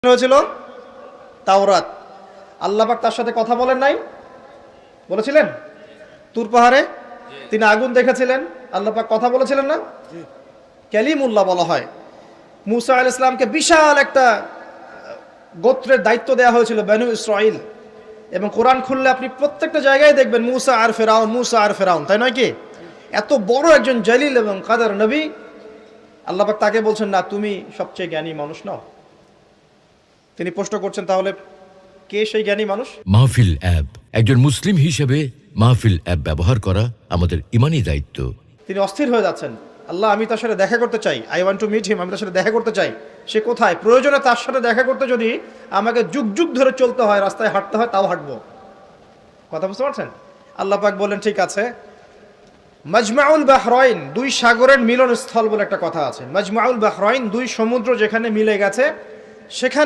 হয়েছিল তাওরাত। আল্লাহ পাক তার সাথে কথা বলেন নাই, বলেছিলেন? তুর পাহাড়ে তিনি আগুন দেখেছিলেন, আল্লাহ পাক কথা বলেছিলেন না? কালিমুল্লাহ বলা হয়। মুসা আলাইহিস সালামকে বিশাল একটা গোত্রের দায়িত্ব দেওয়া হয়েছিল, বনু ইসরাইল। এবং কোরআন খুললে আপনি প্রত্যেকটা জায়গায় দেখবেন মুসা আর ফেরাউন, মুসা আর ফেরাউন, তাই নয় কি? এত বড় একজন জলিল এবং কাদের নবী, আল্লাহ পাক তাকে বলছেন না তুমি সবচেয়ে জ্ঞানী মানুষ নও। তিনি প্রশ্ন করছেন তাহলে কে সেই জ্ঞানী মানুষ? মাহফিল অ্যাপ, একজন মুসলিম হিসেবে মাহফিল অ্যাপ ব্যবহার করা আমাদের ইমানি দায়িত্ব। তিনি অস্থির হয়ে যাচ্ছেন, আল্লাহ আমি তার সাথে দেখা করতে চাই, I want to meet him, আমি তার সাথে দেখা করতে চাই। সে কোথায়? প্রয়োজনে তার সাথে দেখা করতে যদি আমাকে যুগ যুগ ধরে চলতে হয়, রাস্তায় হাঁটতে হয়, তাও হাঁটবো। কথা বুঝতে পারছেন? আল্লাহ পাক বললেন ঠিক আছে। মাজমাউল বাহরাইন, দুই সাগরের মিলনস্থল বলে একটা কথা আছে। মাজমাউল বাহরাইন, দুই সমুদ্র যেখানে মিলে গেছে সেখানে